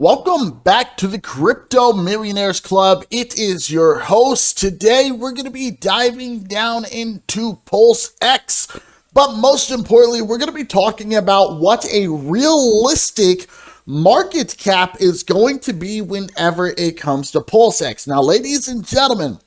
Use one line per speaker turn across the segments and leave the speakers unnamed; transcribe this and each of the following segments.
Welcome back to the Crypto Millionaires Club. It is your host. Today, we're going to be diving down into PulseX. But most importantly, we're going to be talking about what a realistic market cap is going to be whenever it comes to PulseX. Now, ladies and gentlemen,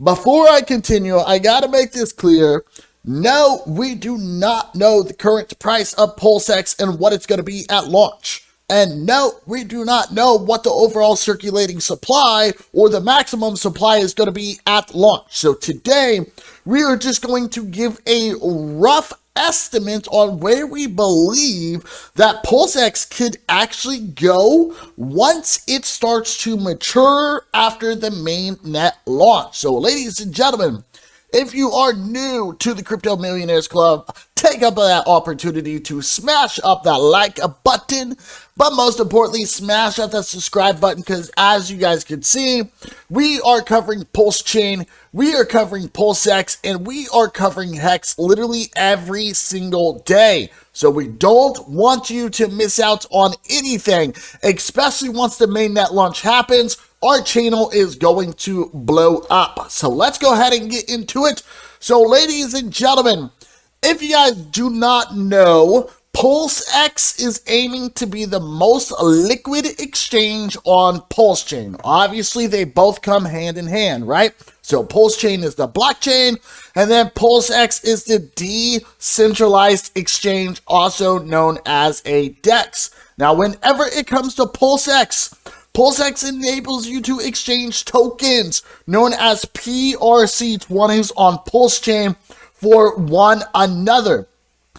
before I continue, I got to make this clear. No, we do not know the current price of PulseX and what it's going to be at launch. And no, we do not know what the overall circulating supply or the maximum supply is going to be at launch. So today, we are just going to give a rough estimate on where we believe that PulseX could actually go once it starts to mature after the mainnet launch. So ladies and gentlemen, if you are new to the Crypto Millionaires Club, take up that opportunity to smash up that like button, but most importantly, smash up that subscribe button, because as you guys can see, we are covering Pulsechain, we are covering PulseX, and we are covering Hex literally every single day. So we don't want you to miss out on anything, especially once the mainnet launch happens. Our channel is going to blow up. So let's go ahead and get into it. So ladies and gentlemen, if you guys do not know, PulseX is aiming to be the most liquid exchange on Pulsechain. Obviously, they both come hand in hand, right? So Pulsechain is the blockchain, and then PulseX is the decentralized exchange, also known as a DEX. Now, whenever it comes to PulseX enables you to exchange tokens known as PRC20s on Pulsechain for one another.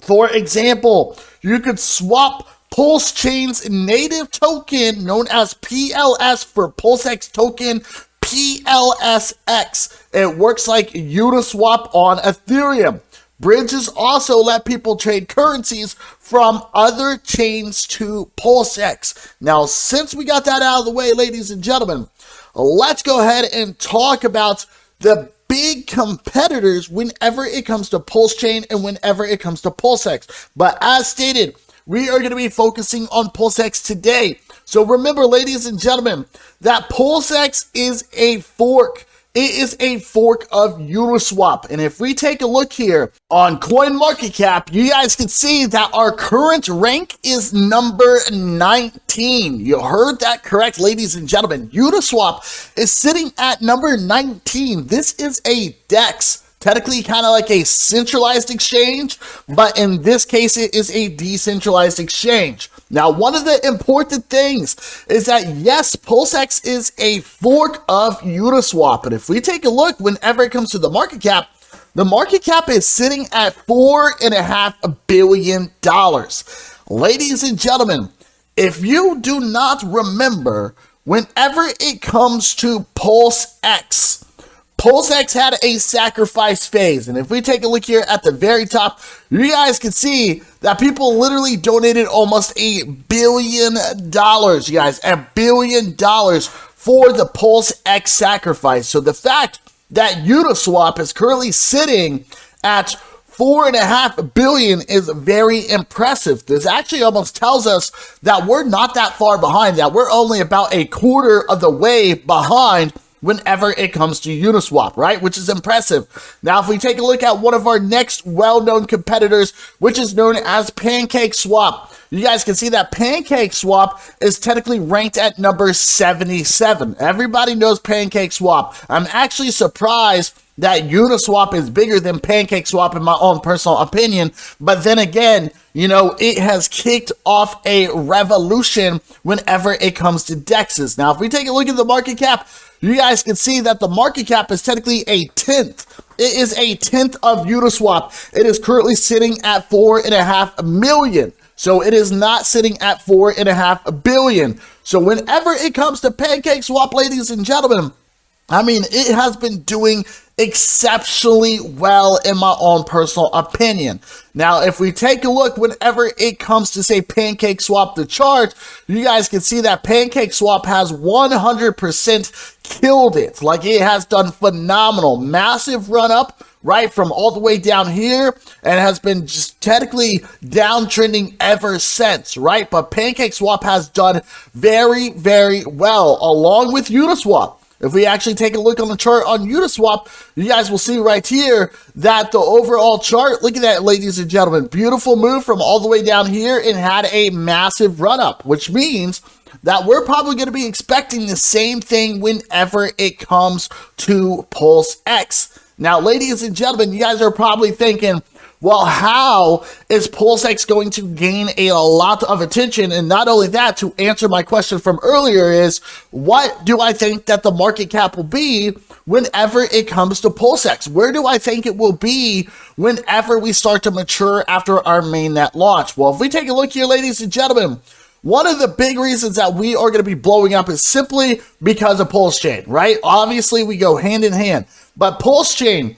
For example, you could swap Pulsechain's native token known as PLS for PulseX token PLSX. It works like Uniswap on Ethereum. Bridges also let people trade currencies from other chains to PulseX. Now, since we got that out of the way, ladies and gentlemen, let's go ahead and talk about the big competitors whenever it comes to Pulsechain and whenever it comes to PulseX. But as stated, we are going to be focusing on PulseX today. So remember, ladies and gentlemen, that PulseX is a fork. It is a fork of Uniswap. And if we take a look here on CoinMarketCap, you guys can see that our current rank is number 19. You heard that correct, ladies and gentlemen. Uniswap is sitting at number 19. This is a DEX. Technically kind of like a centralized exchange, but in this case, it is a decentralized exchange. Now, one of the important things is that, yes, PulseX is a fork of Uniswap. And if we take a look, whenever it comes to the market cap is sitting at $4.5 billion. Ladies and gentlemen, if you do not remember, whenever it comes to PulseX had a sacrifice phase. And if we take a look here at the very top, you guys can see that people literally donated almost $1 billion, you guys, $1 billion for the PulseX sacrifice. So the fact that Uniswap is currently sitting at $4.5 billion is very impressive. This actually almost tells us that we're not that far behind, that we're only about a quarter of the way behind whenever it comes to Uniswap, right? Which is impressive. Now, if we take a look at one of our next well-known competitors, which is known as PancakeSwap, you guys can see that PancakeSwap is technically ranked at number 77. Everybody knows PancakeSwap. I'm actually surprised that Uniswap is bigger than PancakeSwap in my own personal opinion, but then again, you know, it has kicked off a revolution whenever it comes to DEXs. Now, if we take a look at the market cap, you guys can see that the market cap is technically a 10th. It is a 10th of Uniswap. It is currently sitting at $4.5 million. So it is not sitting at $4.5 billion. So whenever it comes to PancakeSwap, ladies and gentlemen, I mean, it has been doing exceptionally well in my own personal opinion. Now, if we take a look, whenever it comes to, say, PancakeSwap, the chart, you guys can see that PancakeSwap has 100% killed it. Like, it has done phenomenal. Massive run up right, from all the way down here, and has been just technically downtrending ever since, right? But PancakeSwap has done very, very well, along with Uniswap. If we actually take a look on the chart on Uniswap, you guys will see right here that the overall chart, look at that, ladies and gentlemen, beautiful move from all the way down here and had a massive run up, which means that we're probably going to be expecting the same thing whenever it comes to PulseX. Now, ladies and gentlemen, you guys are probably thinking, well, how is PulseX going to gain a lot of attention? And not only that, to answer my question from earlier is, what do I think that the market cap will be whenever it comes to PulseX? Where do I think it will be whenever we start to mature after our mainnet launch? Well, if we take a look here, ladies and gentlemen, one of the big reasons that we are going to be blowing up is simply because of Pulsechain, right? Obviously, we go hand in hand, but Pulsechain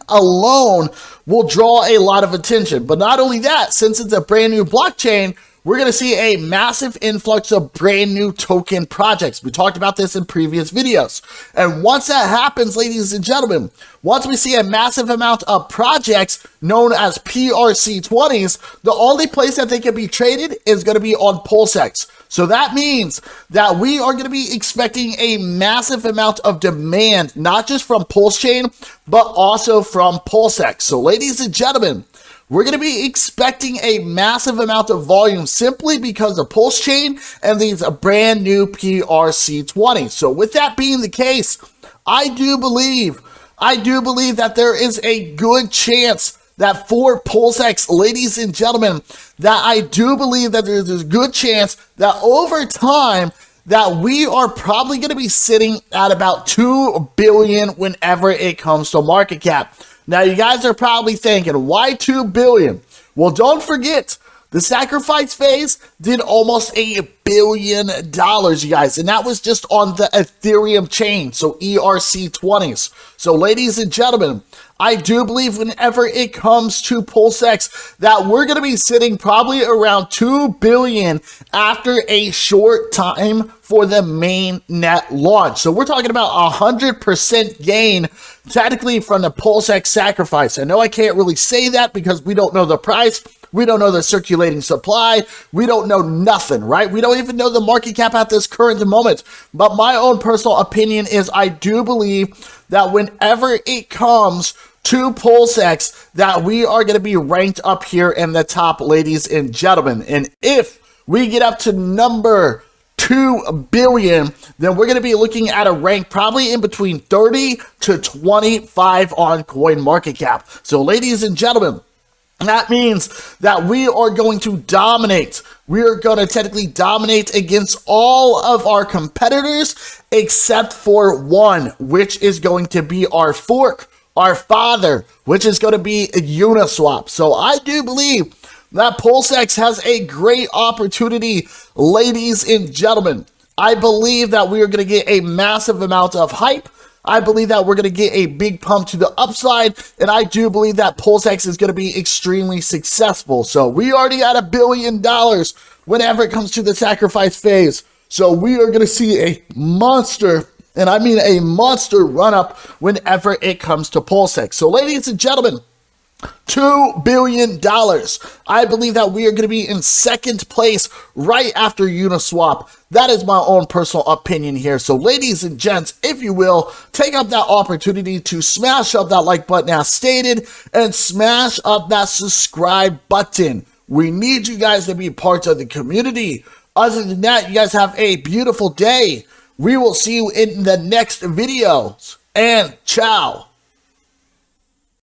alone will draw a lot of attention. But not only that, since it's a brand new blockchain, we're going to see a massive influx of brand new token projects. We talked about this in previous videos. And once that happens, ladies and gentlemen, once we see a massive amount of projects known as PRC20s, the only place that they can be traded is going to be on PulseX. So that means that we are going to be expecting a massive amount of demand, not just from Pulsechain, but also from PulseX. So ladies and gentlemen, we're going to be expecting a massive amount of volume simply because of Pulsechain and these brand new PRC20s. So with that being the case, I do believe that there is a good chance that for PulseX, ladies and gentlemen, that I do believe that there's a good chance that over time that we are probably going to be sitting at about 2 billion whenever it comes to market cap. Now, you guys are probably thinking, why 2 billion? Well, don't forget, the sacrifice phase did almost $1 billion, you guys, and that was just on the Ethereum chain, so ERC20s. So, ladies and gentlemen, I do believe whenever it comes to PulseX that we're going to be sitting probably around 2 billion after a short time for the main net launch. So we're talking about 100% gain technically from the PulseX sacrifice. I know I can't really say that because we don't know the price. We don't know the circulating supply. We don't know nothing, right? We don't even know the market cap at this current moment. But my own personal opinion is I do believe that whenever it comes to PulseX, that we are going to be ranked up here in the top, ladies and gentlemen. And if we get up to number 2 billion, then we're going to be looking at a rank probably in between 30 to 25 on CoinMarketCap. So, ladies and gentlemen, that means that we are going to dominate. We are going to technically dominate against all of our competitors except for one, which is going to be our fork, our father, which is going to be Uniswap. So I do believe that PulseX has a great opportunity, ladies and gentlemen. I believe that we are going to get a massive amount of hype. I believe that we're going to get a big pump to the upside, and I do believe that PulseX is going to be extremely successful. So we already got $1 billion whenever it comes to the sacrifice phase. So we are going to see a monster, and I mean a monster run up whenever it comes to PulseX. So ladies and gentlemen, $2 billion. I believe that we are going to be in second place right after Uniswap. That is my own personal opinion here. So ladies and gents, if you will, take up that opportunity to smash up that like button as stated and smash up that subscribe button. We need you guys to be part of the community. Other than that, you guys have a beautiful day. We will see you in the next videos, and ciao.